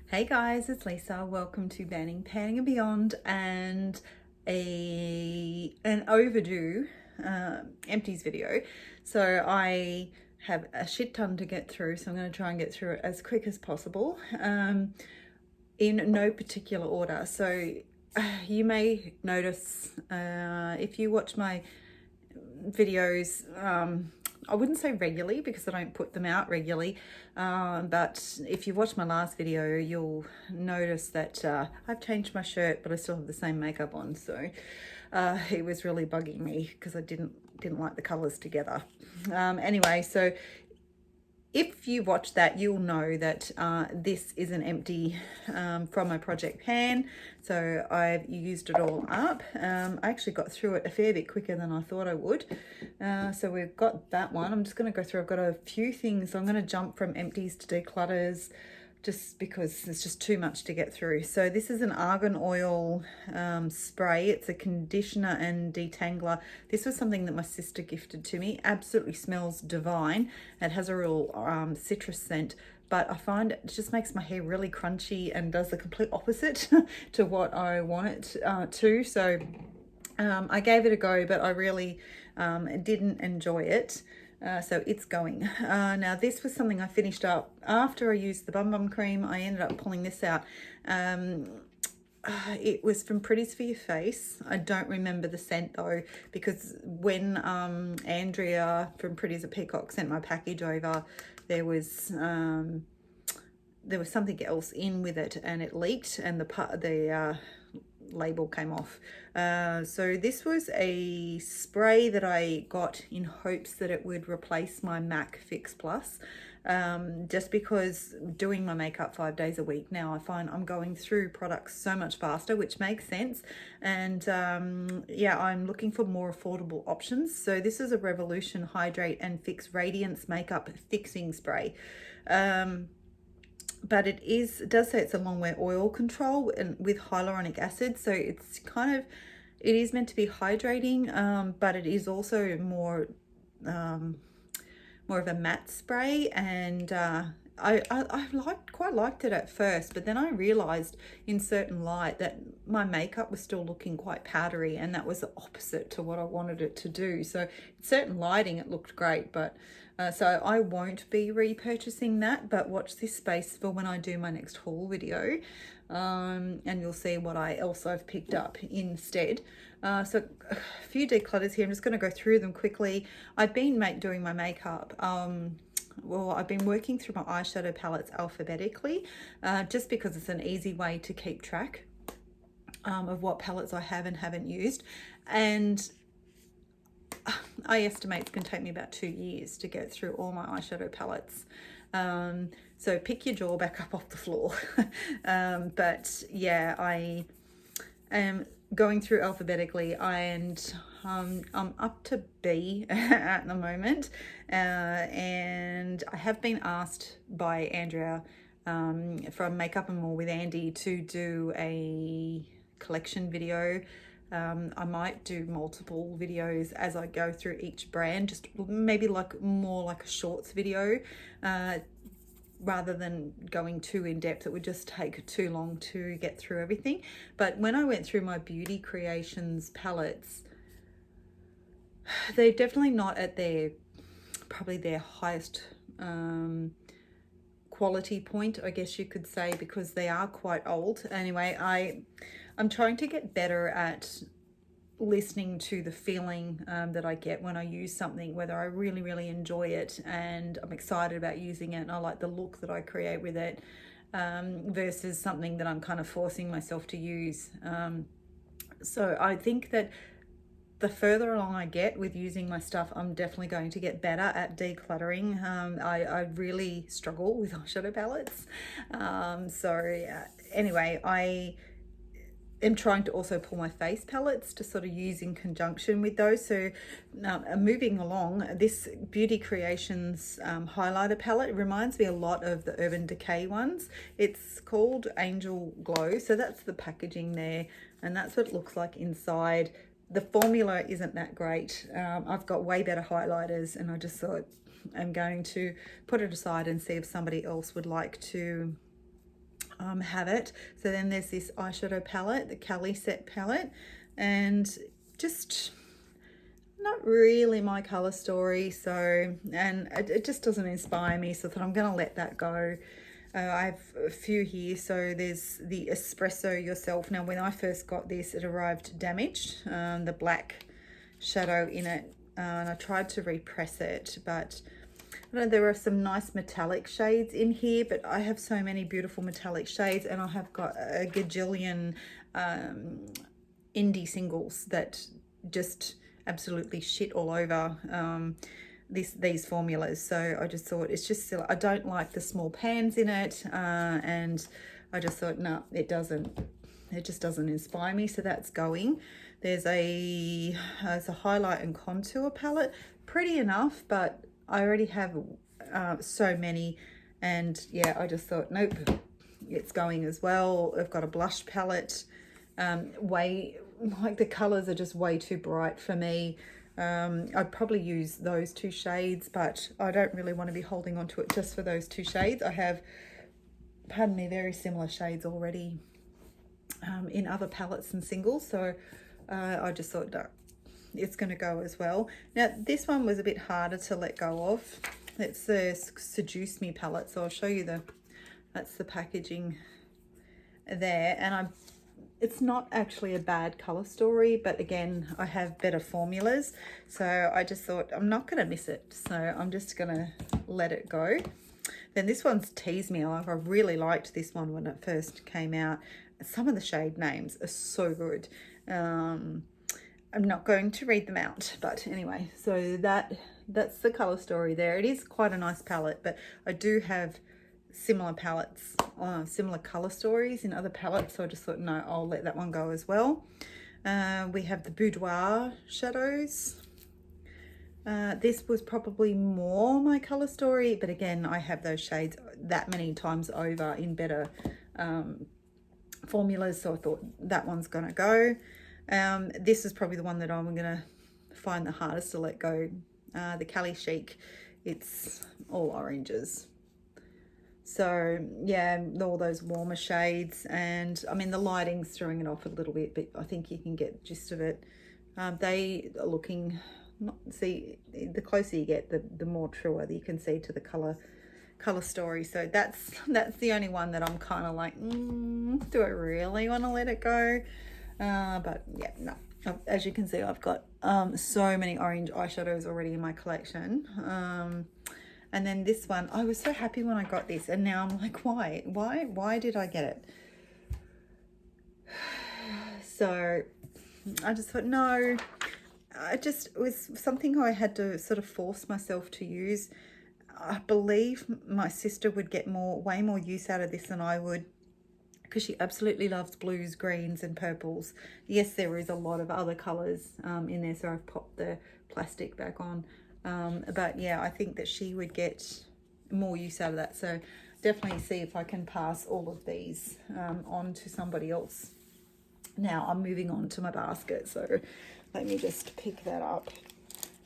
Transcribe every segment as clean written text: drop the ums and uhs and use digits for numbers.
Hey guys, it's Lisa. Welcome to Banning, Panning and Beyond, and an overdue empties video. So I have a shit ton to get through, so I'm going to try and get through it as quick as possible, in no particular order. So you may notice if you watch my videos, I wouldn't say regularly because I don't put them out regularly, but if you watch my last video, you'll notice that I've changed my shirt, but I still have the same makeup on. So it was really bugging me because I didn't like the colors together. Anyway, so if you watch that, you'll know that this is an empty from my project pan. So I've used it all up. I actually got through it a fair bit quicker than I thought I would. So we've got that one. I'm just going to go through. I've got a few things. I'm going to jump from empties to declutters just because there's just too much to get through. So this is an argan oil spray. It's a conditioner and detangler. This was something that my sister gifted to me. Absolutely smells divine. It has a real citrus scent, but I find it just makes my hair really crunchy and does the complete opposite to what I want it to. So I gave it a go, but I really didn't enjoy it. So it's going. Now this was something I finished up after I used the Bum Bum cream. I ended up pulling this out. It was from Pretties for Your Face. I don't remember the scent though, because when Andrea from Pretties at Peacock sent my package over, there was something else in with it and it leaked and the label came off. So this was a spray that I got in hopes that it would replace my MAC Fix Plus, just because doing my makeup 5 days a week now, I find I'm going through products so much faster, which makes sense. And yeah, I'm looking for more affordable options. So this is a Revolution Hydrate and Fix Radiance Makeup Fixing Spray. But it does say it's a long wear oil control and with hyaluronic acid, so it's it is meant to be hydrating, but it is also more of a matte spray. And I quite liked it at first, but then I realized in certain light that my makeup was still looking quite powdery, and that was the opposite to what I wanted it to do. So in certain lighting it looked great, but so I won't be repurchasing that, but watch this space for when I do my next haul video, and you'll see what else I've picked up instead. So a few declutters here. I'm just going to go through them quickly. I've been doing my makeup. Well, I've been working through my eyeshadow palettes alphabetically, just because it's an easy way to keep track of what palettes I have and haven't used. And I estimate it's going to take me about 2 years to get through all my eyeshadow palettes. So pick your jaw back up off the floor. But yeah, I am going through alphabetically, and I'm up to B at the moment. And I have been asked by Andrea from Makeup and More with Andy to do a collection video. I might do multiple videos as I go through each brand, just maybe more like a shorts video, rather than going too in depth. It would just take too long to get through everything. But when I went through my Beauty Creations palettes, they're definitely not at probably their highest quality point, I guess you could say, because they are quite old. Anyway, I'm trying to get better at listening to the feeling that I get when I use something, whether I really, really enjoy it and I'm excited about using it and I like the look that I create with it, versus something that I'm kind of forcing myself to use. So I think that the further along I get with using my stuff, I'm definitely going to get better at decluttering. I really struggle with eyeshadow palettes. Anyway, I am trying to also pull my face palettes to sort of use in conjunction with those. So moving along, this Beauty Creations highlighter palette reminds me a lot of the Urban Decay ones. It's called Angel Glow. So that's the packaging there, and that's what it looks like inside. The formula isn't that great. I've got way better highlighters, and I just thought I'm going to put it aside and see if somebody else would like to have it. So then there's this eyeshadow palette, the Cali Set palette, and just not really my color story. So, and it just doesn't inspire me, so I thought I'm gonna let that go. I have a few here. So there's the Espresso Yourself. Now when I first got this, it arrived damaged, the black shadow in it, and I tried to repress it, but I know there are some nice metallic shades in here, but I have so many beautiful metallic shades, and I have got a gajillion indie singles that just absolutely shit all over these formulas. So I just thought it's just silly. I don't like the small pans in it, and I just thought, no, it just doesn't inspire me, so that's going. There's a highlight and contour palette, pretty enough, but I already have so many, and yeah, I just thought, nope, it's going as well. I've got a blush palette, like the colors are just way too bright for me. I'd probably use those two shades, but I don't really want to be holding on to it just for those two shades. I have, pardon me, very similar shades already in other palettes and singles, so I just thought, no, it's going to go as well. Now this one was a bit harder to let go of. It's the Seduce Me palette, so I'll show you that's the packaging there, and it's not actually a bad color story, but again, I have better formulas, so I just thought I'm not going to miss it, so I'm just going to let it go. Then this one's Tease Me. I really liked this one when it first came out. Some of the shade names are so good. I'm not going to read them out, but anyway, so that's the color story there. It is quite a nice palette, but I do have similar palettes, similar color stories in other palettes, so I just thought, no, I'll let that one go as well. We have the Boudoir shadows. This was probably more my color story, but again, I have those shades that many times over in better formulas, so I thought that one's gonna go. This is probably the one that I'm gonna find the hardest to let go. The Cali Chic, it's all oranges. So yeah, all those warmer shades, and I mean the lighting's throwing it off a little bit, but I think you can get the gist of it. They are looking, see, the closer you get, the more truer that you can see to the color story. So that's the only one that I'm kind of like, do I really want to let it go? But yeah, no. As you can see, I've got so many orange eyeshadows already in my collection. And then this one, I was so happy when I got this, and now I'm like, why did I get it? So I just thought, no, it was something I had to sort of force myself to use. I believe my sister would get way more use out of this than I would, because she absolutely loves blues, greens and purples. Yes, there is a lot of other colors in there, so I've popped the plastic back on. But yeah, I think that she would get more use out of that. So definitely see if I can pass all of these on to somebody else. Now I'm moving on to my basket, so let me just pick that up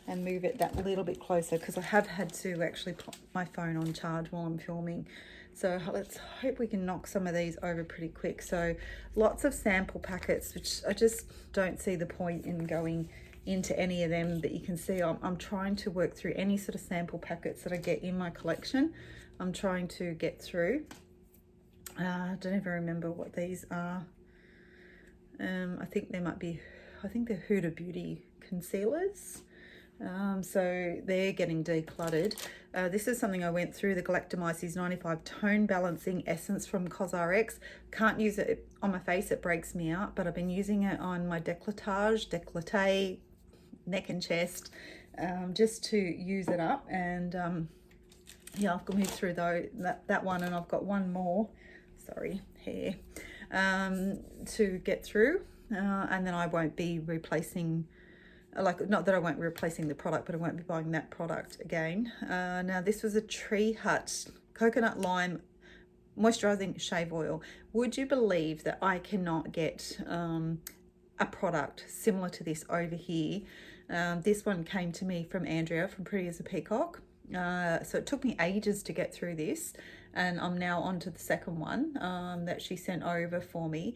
and move it that little bit closer, because I have had to actually put my phone on charge while I'm filming. So let's hope we can knock some of these over pretty quick. So lots of sample packets, which I just don't see the point in going into any of them, but you can see I'm trying to work through any sort of sample packets that I get in my collection. I'm trying to get through. I don't even remember what these are. I think they're Huda Beauty concealers. So they're getting decluttered. This is something I went through, the Galactomyces 95 Tone Balancing Essence from CosRx. Can't use it on my face, it breaks me out, but I've been using it on my décolleté, neck and chest, just to use it up. And yeah, I've moved through that one, and I've got one more, sorry, hair, to get through, and then I won't be replacing, not that I won't be replacing the product, but I won't be buying that product again. Now this was a Tree Hut Coconut Lime Moisturizing Shave Oil. Would you believe that I cannot get a product similar to this over here? This one came to me from Andrea from Pretty as a Peacock. So it took me ages to get through this, and I'm now on to the second one that she sent over for me.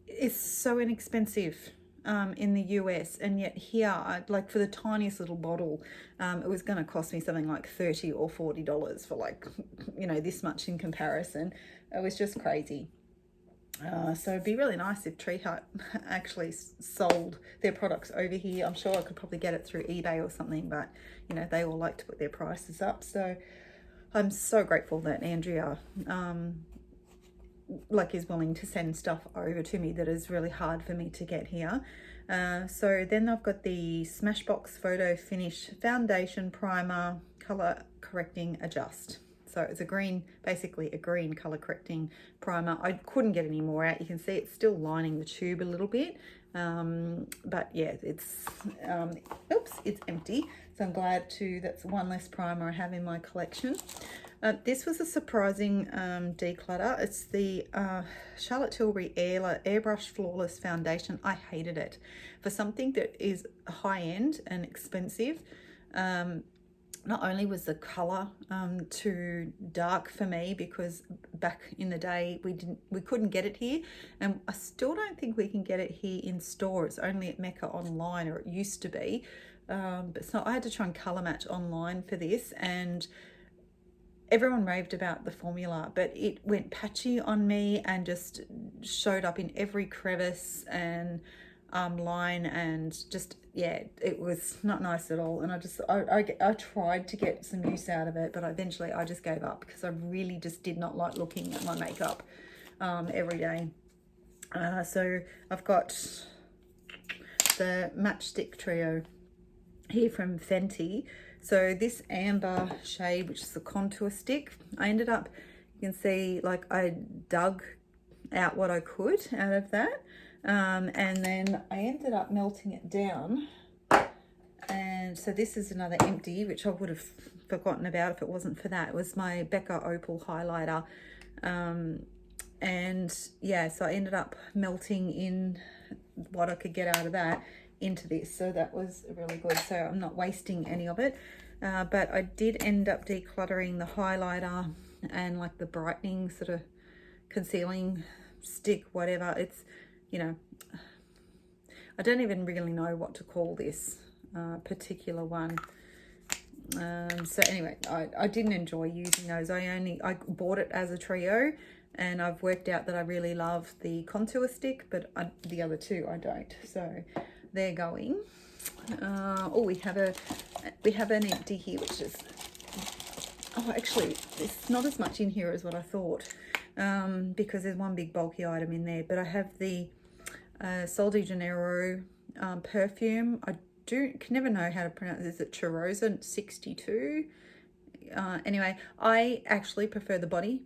It's so inexpensive in the US, and yet here, like for the tiniest little bottle, it was going to cost me something like $30 or $40 for, like, you know, this much in comparison. It was just crazy. So it'd be really nice if Tree Hut actually sold their products over here. I'm sure I could probably get it through eBay or something, but you know, they all like to put their prices up. So I'm so grateful that Andrea like is willing to send stuff over to me that is really hard for me to get here. So then I've got the Smashbox Photo Finish Foundation Primer Color Correcting Adjust. So it's a green, basically a green color correcting primer. I couldn't get any more out. You can see it's still lining the tube a little bit. But yeah, it's, oops, it's empty. So I'm glad that's one less primer I have in my collection. This was a surprising declutter. It's the Charlotte Tilbury Airbrush Flawless Foundation. I hated it. For something that is high-end and expensive, not only was the color too dark for me, because back in the day we couldn't get it here, and I still don't think we can get it here in store. It's only at Mecca online, or it used to be. But it's not. I had to try and color match online for this, and everyone raved about the formula, but it went patchy on me and just showed up in every crevice and line, and just, yeah, it was not nice at all. And I tried to get some use out of it, but eventually I just gave up, because I really just did not like looking at my makeup every day. So I've got the Matchstick Trio here from Fenty. So this amber shade, which is the contour stick, I ended up, you can see, like, I dug out what I could out of that. And then I ended up melting it down. And so this is another empty, which I would have forgotten about if it wasn't for that. It was my Becca Opal highlighter. And yeah, so I ended up melting in what I could get out of that into this. So that was really good. So I'm not wasting any of it. But I did end up decluttering the highlighter and like the brightening sort of concealing stick, whatever. It's, you know, I don't even really know what to call this particular one. So anyway, I didn't enjoy using those. I bought it as a trio, and I've worked out that I really love the contour stick, but the other two I don't. So they're going. Oh, we have an empty here, which is, oh, actually there's not as much in here as what I thought, because there's one big bulky item in there. But I have the Sol de Janeiro perfume. I can never know how to pronounce it. Is it Cheirosa 62? Anyway, I actually prefer the body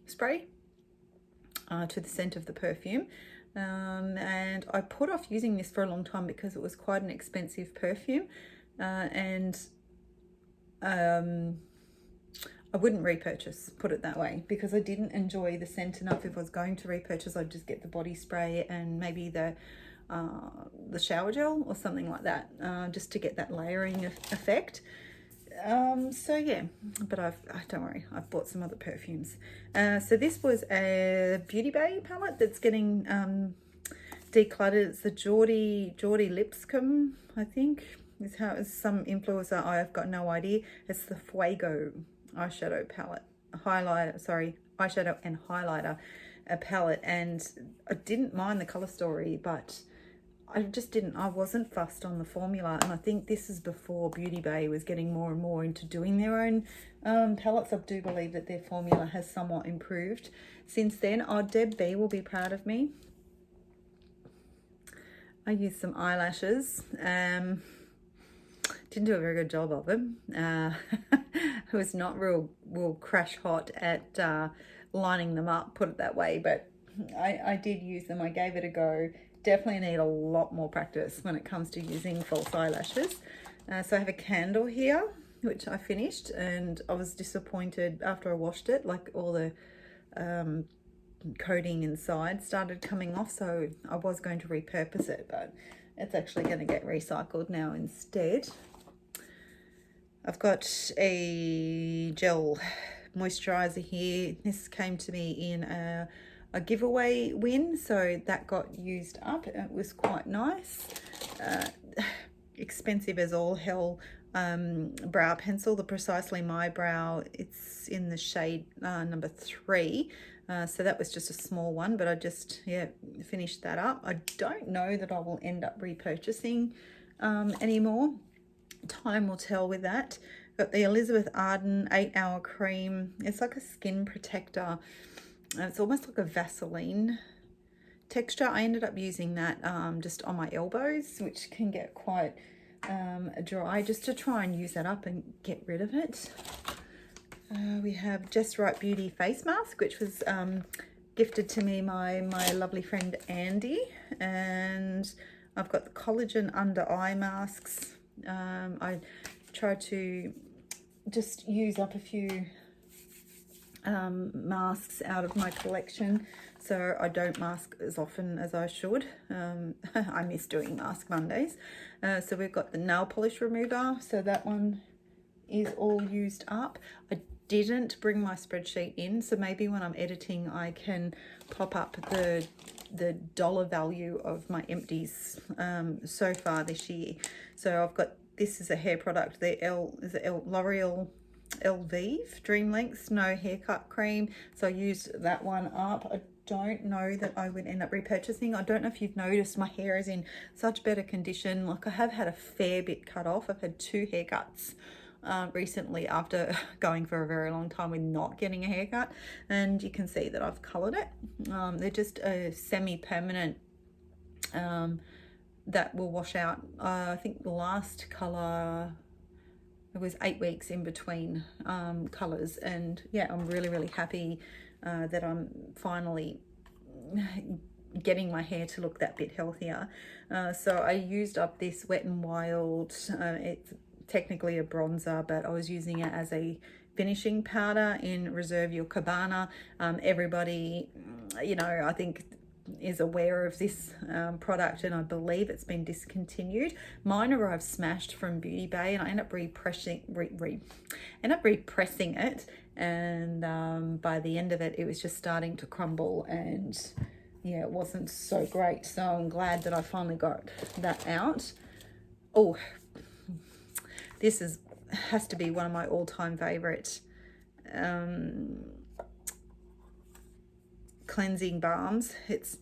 spray to the scent of the perfume. And I put off using this for a long time because it was quite an expensive perfume, and I wouldn't repurchase, put it that way, because I didn't enjoy the scent enough. If I was going to repurchase, I'd just get the body spray and maybe the shower gel or something like that, just to get that layering effect. So yeah, but don't worry, I've bought some other perfumes. So this was a Beauty Bay palette that's getting decluttered. It's the Geordie Lipscomb, I think, is how it's some influencer. I've got no idea. It's the Fuego eyeshadow palette, eyeshadow and highlighter palette, and I didn't mind the color story, but I wasn't fussed on the formula. And I think this is before Beauty Bay was getting more and more into doing their own palettes. I do believe that their formula has somewhat improved since then. Oh, Deb B will be proud of me. I used some eyelashes. Didn't do a very good job of them. I was not real crash hot at lining them up, put it that way, but I did use them. I gave it a go. Definitely need a lot more practice when it comes to using false eyelashes. So I have a candle here, which I finished, and I was disappointed after I washed it. Like, all the coating inside started coming off, so I was going to repurpose it, but it's actually going to get recycled now instead. I've got a gel moisturizer here. This came to me in a giveaway win, so that got used up. It was quite nice. Expensive as all hell. Brow pencil, the Precisely My Brow, it's in the shade number 3, so that was just a small one, but I just finished that up. I don't know that I will end up repurchasing anymore. Time will tell with that. Got the Elizabeth Arden 8-hour cream. It's like a skin protector. It's almost like a Vaseline texture. I ended up using that just on my elbows, which can get quite dry, just to try and use that up and get rid of it. We have Just Right Beauty face mask, which was gifted to me my lovely friend Andy, and I've got the collagen under eye masks. I tried to just use up a few masks out of my collection, so I don't mask as often as I should. I miss doing Mask Mondays. So we've got the nail polish remover, so that one is all used up. I didn't bring my spreadsheet in, so maybe when I'm editing I can pop up the dollar value of my empties so far this year. So I've got, this is a hair product, the L'Oreal Elvive Dream Length Snow Haircut Cream, so I used that one up. I don't know that I would end up repurchasing. I don't know if you've noticed, my hair is in such better condition. Like, I have had a fair bit cut off. I've had 2 haircuts recently after going for a very long time with not getting a haircut, and you can see that I've colored it. They're just a semi-permanent that will wash out. I think the last color, it was 8 weeks in between colors, and yeah, I'm really happy that I'm finally getting my hair to look that bit healthier. So I used up this Wet n Wild. It's technically a bronzer, but I was using it as a finishing powder in Reserve Your Cabana. Everybody, you know, I think is aware of this product, and I believe it's been discontinued. Mine arrived smashed from Beauty Bay, and I ended up repressing it, and by the end of it, it was just starting to crumble, and yeah, it wasn't so great. So I'm glad that I finally got that out. Oh, this has to be one of my all-time favorite cleansing balms. It's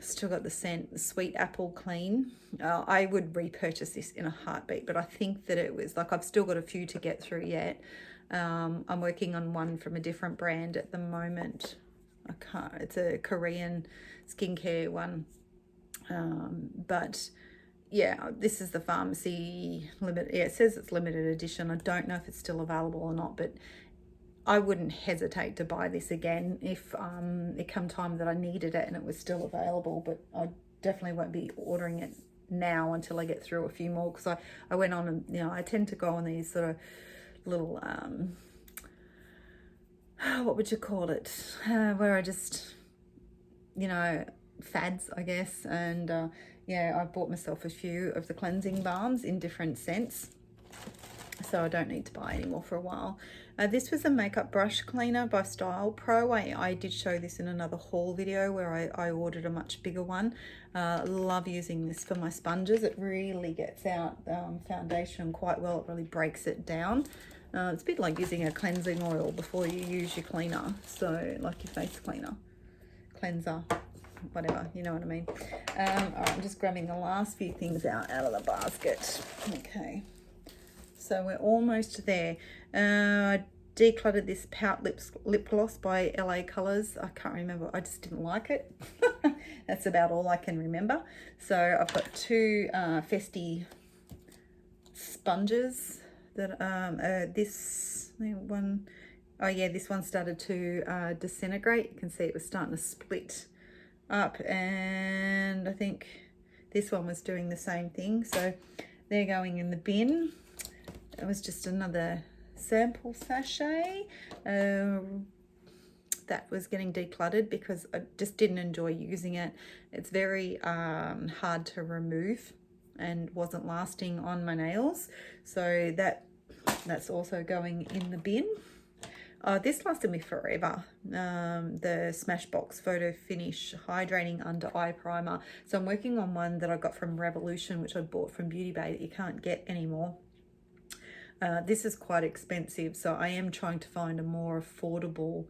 still got the scent, Sweet Apple Clean. I would repurchase this in a heartbeat, but I think that it was like, I've still got a few to get through yet. I'm working on one from a different brand at the moment. It's a Korean skincare one, but yeah, this is the pharmacy limit. Yeah, it says it's limited edition. I don't know if it's still available or not, but I wouldn't hesitate to buy this again if it come time that I needed it and it was still available. But I definitely won't be ordering it now until I get through a few more, because I went on and, you know, I tend to go on these sort of little what would you call it, where I just, you know, fads, I guess. And yeah, I bought myself a few of the cleansing balms in different scents, so I don't need to buy any more for a while. This was a makeup brush cleaner by Style Pro. I did show this in another haul video where I ordered a much bigger one. Love using this for my sponges. It really gets out foundation quite well. It really breaks it down. It's a bit like using a cleansing oil before you use your cleaner, so like your face cleanser, whatever, you know what I mean. All right, I'm just grabbing the last few things out of the basket. Okay, so we're almost there. I decluttered this Pout lip gloss by LA Colors. I can't remember, I just didn't like it. That's about all I can remember. So I've got 2 Festy sponges that this one, oh yeah, this one started to disintegrate. You can see it was starting to split up, and I think this one was doing the same thing, so they're going in the bin. It was just another sample sachet that was getting decluttered because I just didn't enjoy using it. It's very hard to remove and wasn't lasting on my nails, so that's also going in the bin. This lasted me forever. The Smashbox Photo Finish Hydrating Under Eye Primer. So I'm working on one that I got from Revolution, which I bought from Beauty Bay that you can't get anymore. This is quite expensive, so I am trying to find a more affordable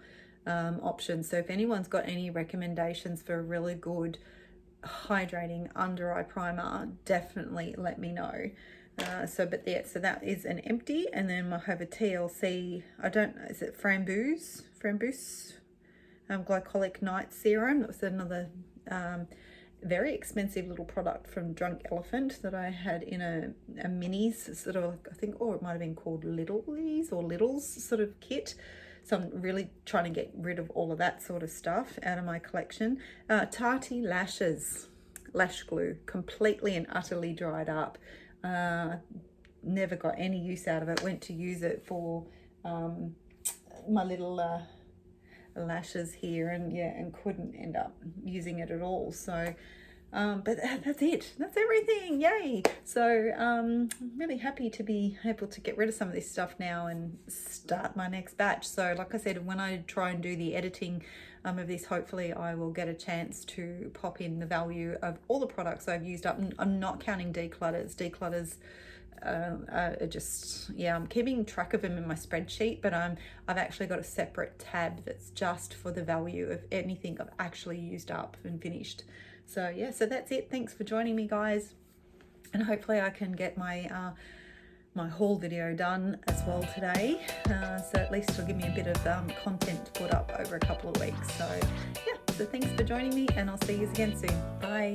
option. So if anyone's got any recommendations for a really good hydrating under eye primer, definitely let me know. So that is an Empty, and then I have a TLC, I don't know, is it Framboos Glycolic Night Serum. That was another very expensive little product from Drunk Elephant that I had in a minis sort of, I think, or it might have been called Littles or Littles sort of kit. So I'm really trying to get rid of all of that sort of stuff out of my collection. Tati Lashes lash glue, completely and utterly dried up. Never got any use out of it. Went to use it for my little lashes here, and couldn't end up using it at all. So but that's it, that's everything, yay. So I'm really happy to be able to get rid of some of this stuff now and start my next batch. So like I said, when I try and do the editing of this, hopefully I will get a chance to pop in the value of all the products I've used up. I'm not counting declutters. I'm keeping track of them in my spreadsheet, but I've actually got a separate tab that's just for the value of anything I've actually used up and finished. So yeah, so that's it. Thanks for joining me, guys, and hopefully I can get my my haul video done as well today, so at least it'll give me a bit of content to put up over a couple of weeks. So yeah, so thanks for joining me, and I'll see you again soon. Bye.